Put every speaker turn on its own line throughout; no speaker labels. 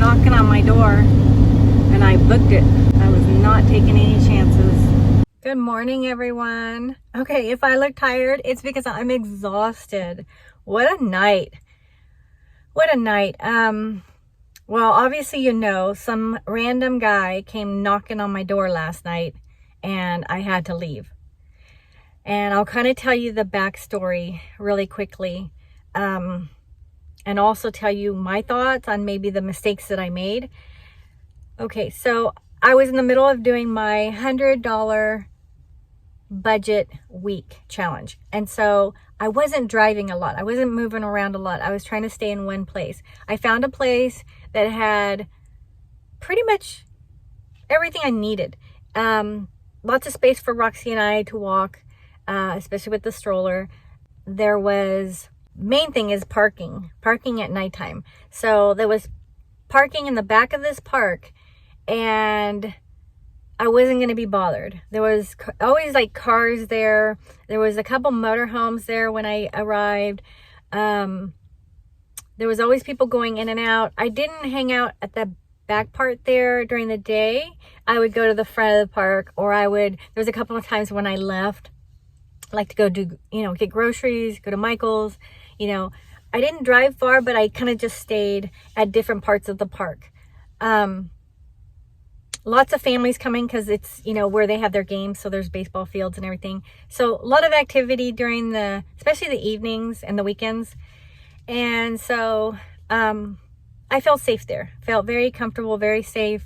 knocking on my door, and I booked it. I was not taking any chances. Good morning, everyone. Okay, if I look tired, it's because I'm exhausted. What a night. What a night. Well, obviously, you know, some random guy came knocking on my door last night, and I had to leave. And I'll kind of tell you the backstory really quickly. And also tell you my thoughts on maybe the mistakes that I made. Okay, so I was in the middle of doing my $100 budget week challenge. And so I wasn't driving a lot. I wasn't moving around a lot. I was trying to stay in one place. I found a place that had pretty much everything I needed. Lots of space for Roxy and I to walk, especially with the stroller. There was... main thing is parking at nighttime. So there was parking in the back of this park, and I wasn't going to be bothered. There was always like cars there. There was a couple motorhomes there when I arrived. There was always people going in and out. I didn't hang out at the back part there during the day. I would go to the front of the park, or there was a couple of times when I left, like to go do, get groceries, go to Michael's. I didn't drive far, but I kind of just stayed at different parts of the park. Lots of families coming because it's, where they have their games. So there's baseball fields and everything. So a lot of activity during especially the evenings and the weekends. And so I felt safe there. Felt very comfortable, very safe.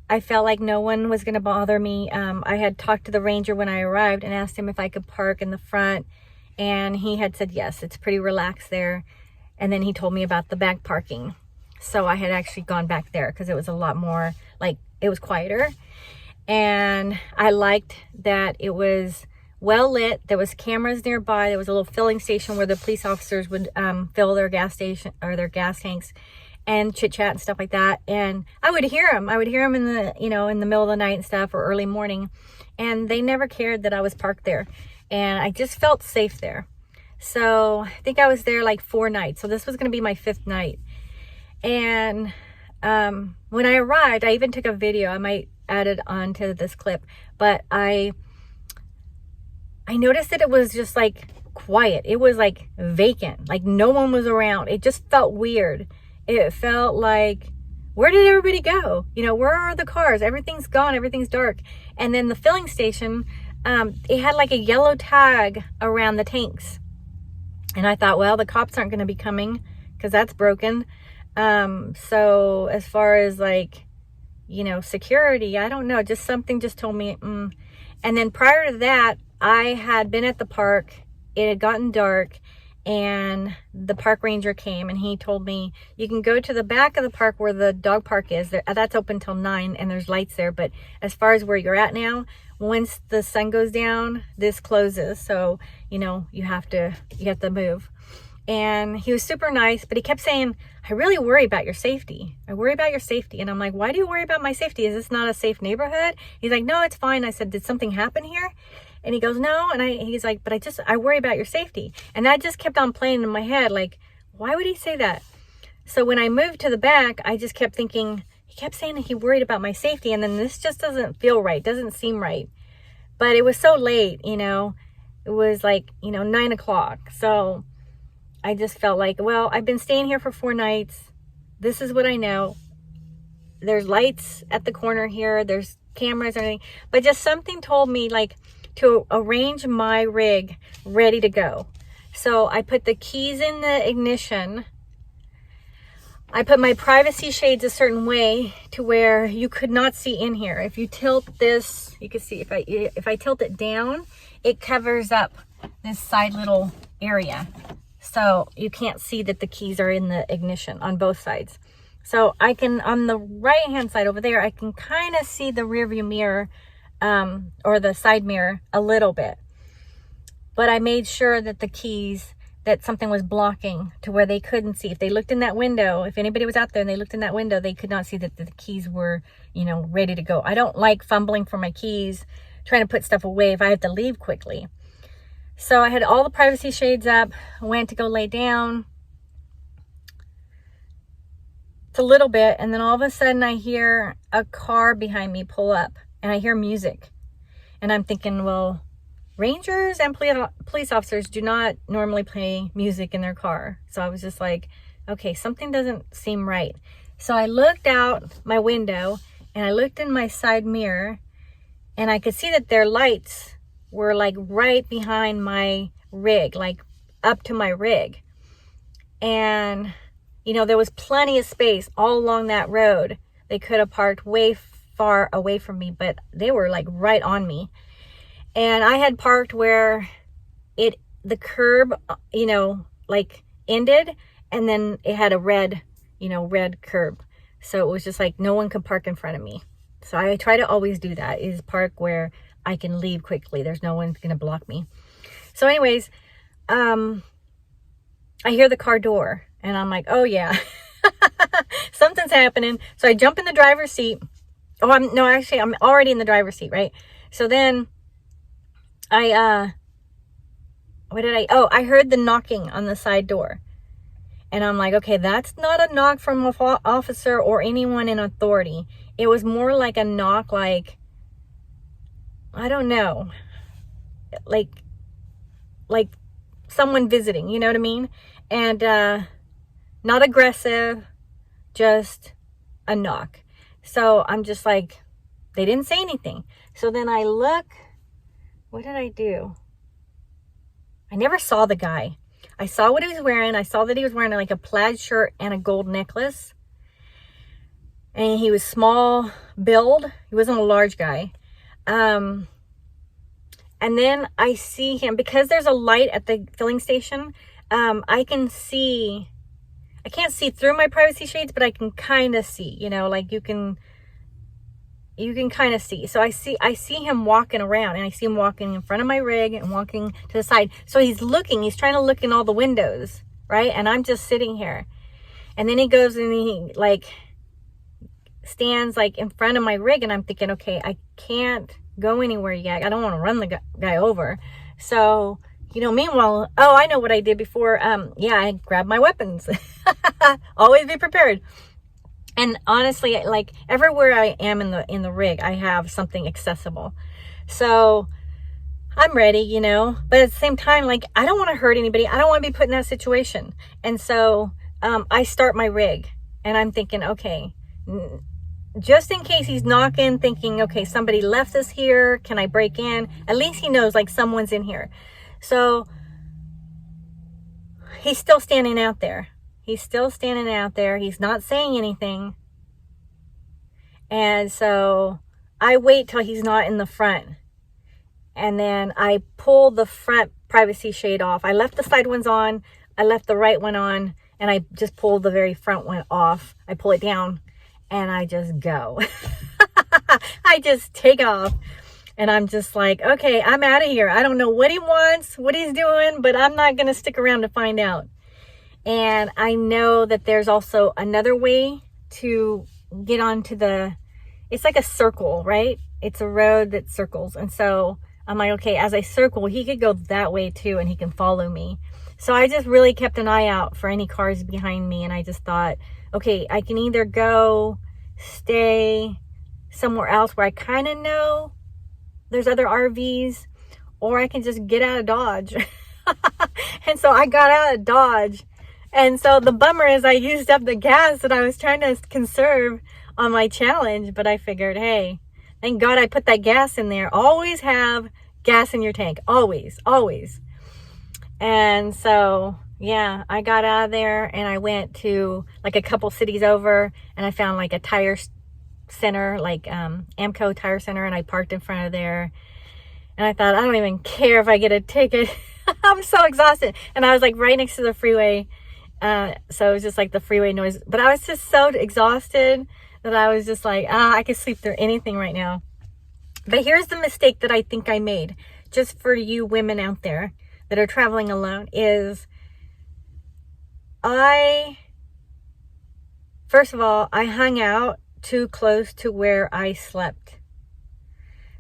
I felt like no one was going to bother me. I had talked to the ranger when I arrived and asked him if I could park in the front. And he had said, yes, it's pretty relaxed there. And then he told me about the back parking. So I had actually gone back there because it was a lot more, it was quieter. And I liked that it was well lit. There was cameras nearby. There was a little filling station where the police officers would fill their gas station or their gas tanks and chit chat and stuff like that. And I would hear them. I would hear them in the, in the middle of the night and stuff, or early morning. And they never cared that I was parked there. And I just felt safe there. So I think I was there like 4 nights. So this was going to be my 5th night. And when I arrived, I even took a video. I might add it onto this clip. But I noticed that it was just like quiet. It was like vacant. Like no one was around. It just felt weird. It felt like, where did everybody go? Where are the cars? Everything's gone. Everything's dark. And then the filling station... it had like a yellow tag around the tanks. And I thought, well, the cops aren't going to be coming because that's broken. So as far as security, I don't know, just something just told me, And then prior to that, I had been at the park. It had gotten dark, and the park ranger came and he told me, you can go to the back of the park where the dog park is. That's open till 9 and there's lights there. But as far as where you're at now, once the sun goes down, this closes. So, you have to move. And he was super nice, but he kept saying, I really worry about your safety. I worry about your safety. And I'm like, why do you worry about my safety? Is this not a safe neighborhood? He's like, no, it's fine. I said, did something happen here? And he goes, no. And he's like, but I worry about your safety. And that just kept on playing in my head. Like, why would he say that? So when I moved to the back, I just kept thinking, he kept saying that he worried about my safety. And then this just doesn't feel right. Doesn't seem right. But it was so late, it was like, 9 o'clock. So I just felt like, well, I've been staying here for 4 nights. This is what I know. There's lights at the corner here. There's cameras and everything. But just something told me to arrange my rig ready to go. So I put the keys in the ignition. I put my privacy shades a certain way to where you could not see in here. If you tilt this, you can see if I tilt it down, it covers up this side little area. So you can't see that the keys are in the ignition on both sides. So I can, on the right hand side over there, I can kind of see the rear view mirror or the side mirror a little bit. But I made sure that the keys, that something was blocking to where they couldn't see. If they looked in that window, if anybody was out there and they looked in that window, they could not see that the keys were, ready to go. I don't like fumbling for my keys, trying to put stuff away if I have to leave quickly. So I had all the privacy shades up, went to go lay down. It's a little bit, and then all of a sudden I hear a car behind me pull up, and I hear music. And I'm thinking, well, Rangers and police officers do not normally play music in their car. So I was just like, okay, something doesn't seem right. So I looked out my window, and I looked in my side mirror, and I could see that their lights were like right behind my rig, like up to my rig. And you know, there was plenty of space all along that road. They could have parked way far away from me, but they were like right on me. And I had parked where the curb, you know, like ended, and then it had a red curb. So it was just like no one could park in front of me. So I try to always do that, is park where I can leave quickly. There's no one going to block me. So anyways, I hear the car door. And I'm like, oh yeah, something's happening. So I jump in the driver's seat. Oh, I'm already in the driver's seat, right? So then I heard the knocking on the side door. And I'm like, okay, that's not a knock from an officer or anyone in authority. It was more like a knock, like, I don't know, like someone visiting, you know what I mean? And, not aggressive, just a knock. So I'm just like, they didn't say anything. So then I look, what did I do? I never saw the guy. I saw what he was wearing. I saw that he was wearing like a plaid shirt and a gold necklace. And he was small build. He wasn't a large guy. And then I see him, because there's a light at the filling station. I can't see through my privacy shades, but I can kind of see, you know, like you can kind of see. So I see him walking around, and I see him walking in front of my rig and walking to the side. So he's trying to look in all the windows, right? And I'm just sitting here. And then he goes and he like stands like in front of my rig, and I'm thinking, okay, I can't go anywhere yet. I don't want to run the guy over. So, you know, meanwhile, oh, I know what I did before. Yeah, I grabbed my weapons. Always be prepared. And honestly, like everywhere I am in the rig, I have something accessible. So I'm ready, you know, but at the same time, like, I don't want to hurt anybody. I don't want to be put in that situation. And so, I start my rig, and I'm thinking, okay, just in case he's knocking, thinking, okay, somebody left us here. Can I break in? At least he knows like someone's in here. So he's still standing out there. He's not saying anything. And so I wait till he's not in the front. And then I pull the front privacy shade off. I left the side ones on. I left the right one on. And I just pulled the very front one off. I pull it down. And I just go. I just take off. And I'm just like, okay, I'm out of here. I don't know what he wants, what he's doing, but I'm not going to stick around to find out. And I know that there's also another way to get onto it's like a circle, right? It's a road that circles. And so I'm like, okay, as I circle, he could go that way too, and he can follow me. So I just really kept an eye out for any cars behind me. And I just thought, okay, I can either stay somewhere else where I kind of know there's other RVs, or I can just get out of Dodge. And so I got out of Dodge. And so the bummer is I used up the gas that I was trying to conserve on my challenge, but I figured, hey, thank God I put that gas in there. Always have gas in your tank. Always, always. And so, yeah, I got out of there, and I went to like a couple cities over, and I found like a tire center, like Camco tire center, and I parked in front of there. And I thought, I don't even care if I get a ticket. I'm so exhausted. And I was like right next to the freeway. So it was just like the freeway noise. But I was just so exhausted that I was just like, I could sleep through anything right now. But here's the mistake that I think I made, just for you women out there that are traveling alone, is first of all, I hung out too close to where I slept.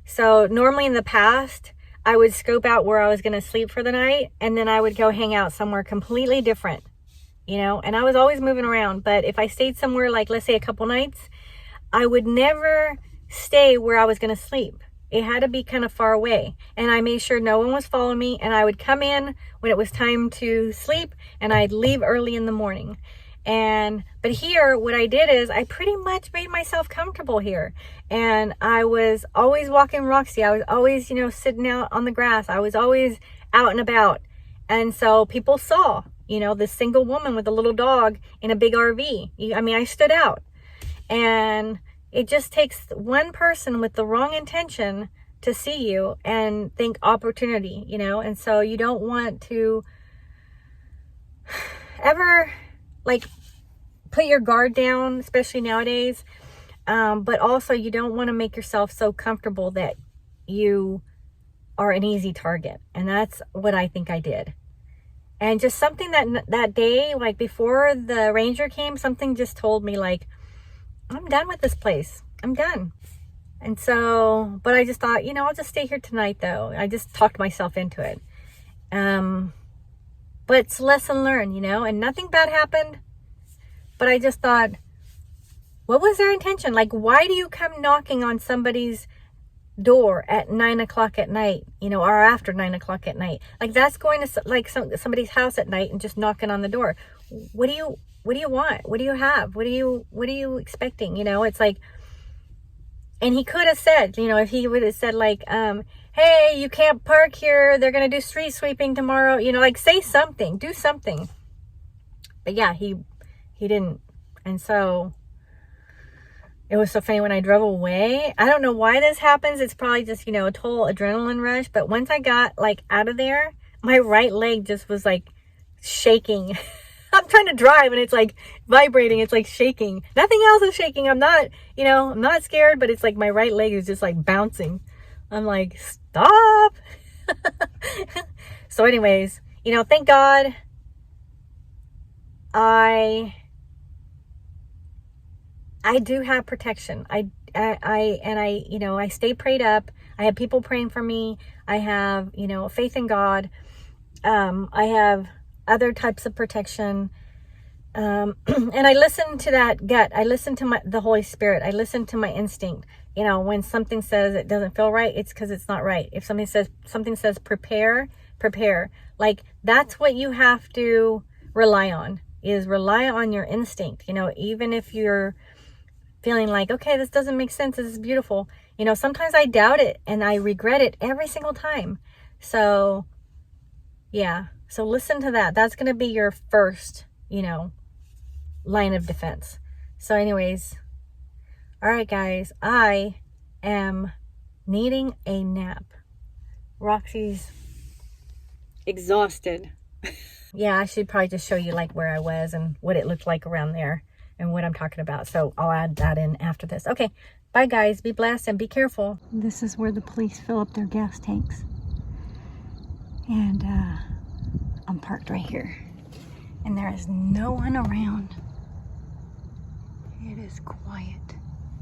So normally in the past, I would scope out where I was going to sleep for the night, and then I would go hang out somewhere completely different you know, and I was always moving around. But if I stayed somewhere, like let's say a couple nights, I would never stay where I was going to sleep. It had to be kind of far away, and I made sure no one was following me, and I would come in when it was time to sleep, and I'd leave early in the morning. But here, what I did is I pretty much made myself comfortable here, and I was always walking Roxy. I was always, you know, sitting out on the grass. I was always out and about. And so people saw, you know, this single woman with a little dog in a big RV. I mean, I stood out. And it just takes one person with the wrong intention to see you and think opportunity, you know. And so you don't want to ever like put your guard down, especially nowadays. But also you don't want to make yourself so comfortable that you are an easy target. And that's what I think I did. And just something that day, like before the ranger came, something just told me like, I'm done with this place. I'm done. And so, but I just thought, you know, I'll just stay here tonight though. I just talked myself into it. But it's lesson learned, you know, and nothing bad happened. But I just thought, what was their intention? Like, why do you come knocking on somebody's door at 9 o'clock at night, you know, or after 9 o'clock at night? Like, that's going to like somebody's house at night and just knocking on the door. What do you want? What do you have? What are you expecting? You know, it's like, and he could have said, you know, if he would have said like, hey, you can't park here. They're going to do street sweeping tomorrow. You know, like say something, do something. But yeah, he didn't. And so it was so funny when I drove away. I don't know why this happens. It's probably just, you know, a total adrenaline rush. But once I got like out of there, my right leg just was like shaking. I'm trying to drive and it's like vibrating. It's like shaking. Nothing else is shaking. I'm not, you know, I'm not scared, but it's like my right leg is just like bouncing. I'm like, stop. So anyways, you know, thank God I do have protection. I you know, I stay prayed up. I have people praying for me. I have, you know, faith in God. I have other types of protection. And I listen to that gut. I listen to the Holy Spirit. I listen to my instinct. You know, when something says it doesn't feel right, it's because it's not right. If something says prepare. Like that's what you have to rely on, is rely on your instinct. You know, even if you're feeling like, okay, this doesn't make sense. This is beautiful. You know, sometimes I doubt it and I regret it every single time. So yeah. So listen to that. That's going to be your first, you know, line of defense. So anyways, all right, guys, I am needing a nap. Roxy's exhausted. Yeah, I should probably just show you like where I was and what it looked like around there and what I'm talking about. So I'll add that in after this. Okay, bye guys. Be blessed and be careful. This is where the police fill up their gas tanks. And I'm parked right here. And there is no one around. It is quiet.